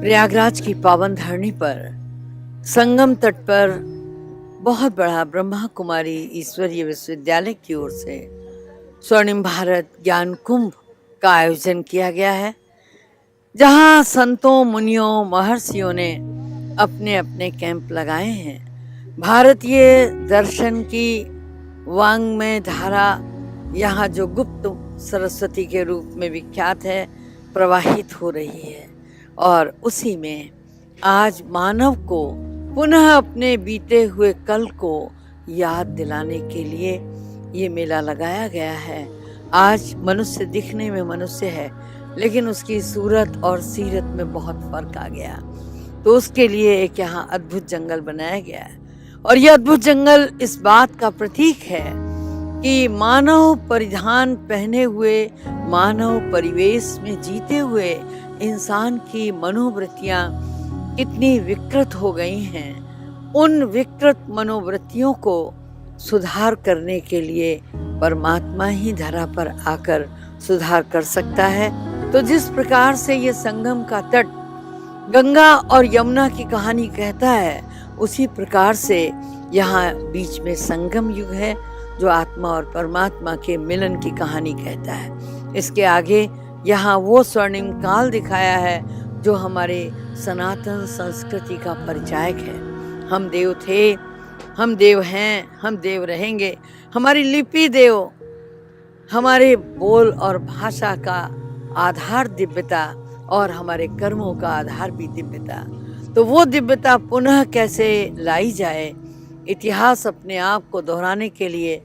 प्रयागराज की पावन धरणी पर संगम तट पर बहुत बड़ा ब्रह्मा कुमारी ईश्वरीय विश्वविद्यालय की ओर से स्वर्णिम भारत ज्ञान कुंभ का आयोजन किया गया है, जहां संतों, मुनियों, महर्षियों ने अपने अपने कैंप लगाए हैं। भारतीय दर्शन की वांग्मय धारा यहाँ जो गुप्त सरस्वती के रूप में विख्यात है, प्रवाहित हो रही है। और उसी में आज मानव को पुनः अपने बीते हुए कल को याद दिलाने के लिए ये मेला लगाया गया है। आज मनुष्य दिखने में मनुष्य है, लेकिन उसकी सूरत और सीरत में बहुत फर्क आ गया। तो उसके लिए एक यहाँ अद्भुत जंगल बनाया गया है, और यह अद्भुत जंगल इस बात का प्रतीक है कि मानव परिधान पहने हुए, मानव परिवेश में जीते हुए इंसान की मनोवृत्तियां कितनी विकृत हो गई हैं। उन विकृत मनोवृत्तियों को सुधार करने के लिए परमात्मा ही धरा पर आकर सुधार कर सकता है। तो जिस प्रकार से ये संगम का तट गंगा और यमुना की कहानी कहता है, उसी प्रकार से यहाँ बीच में संगम युग है, जो आत्मा और परमात्मा के मिलन की कहानी कहता है। इसके आगे यहाँ वो स्वर्णिम काल दिखाया है जो हमारे सनातन संस्कृति का परिचायक है। हम देव थे, हम देव हैं, हम देव रहेंगे। हमारी लिपि देव, हमारे बोल और भाषा का आधार दिव्यता, और हमारे कर्मों का आधार भी दिव्यता। तो वो दिव्यता पुनः कैसे लाई जाए, इतिहास अपने आप को दोहराने के लिए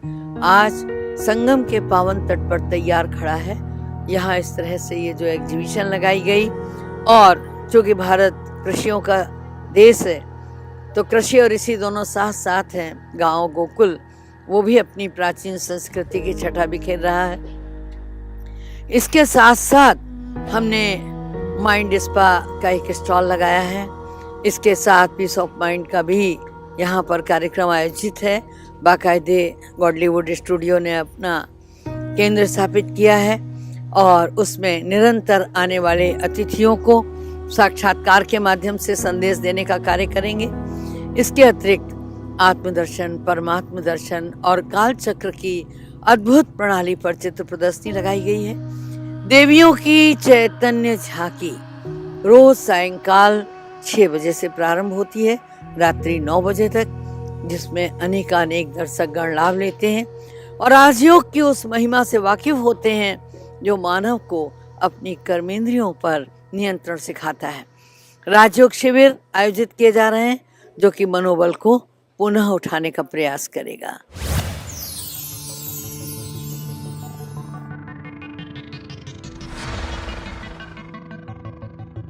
आज संगम के पावन तट पर तैयार खड़ा है। यहाँ इस तरह से ये जो एग्जीबिशन लगाई गई, और चूंकि भारत कृषियों का देश है, तो कृषि और ऋषि दोनों साथ साथ हैं। गांव गोकुल वो भी अपनी प्राचीन संस्कृति की छटा बिखेर रहा है। इसके साथ साथ हमने माइंड स्पा का एक स्टॉल लगाया है। इसके साथ पीस ऑफ माइंड का भी यहाँ पर कार्यक्रम आयोजित है। बाकायदे गॉडलीवुड स्टूडियो ने अपना केंद्र स्थापित किया है, और उसमें निरंतर आने वाले अतिथियों को साक्षात्कार के माध्यम से संदेश देने का कार्य करेंगे। इसके अतिरिक्त आत्मदर्शन, परमात्म दर्शन और काल चक्र की अद्भुत प्रणाली पर चित्र प्रदर्शनी लगाई गई है। देवियों की चैतन्य झांकी रोज सायंकाल 6 बजे से प्रारंभ होती है, रात्रि 9 बजे तक, जिसमें अनेकानेक दर्शक गण लाभ लेते हैं और राजयोग की उस महिमा से वाकिफ होते हैं जो मानव को अपनी कर्मेंद्रियों पर नियंत्रण सिखाता है। राजयोग शिविर आयोजित किए जा रहे हैं, जो कि मनोबल को पुनः उठाने का प्रयास करेगा।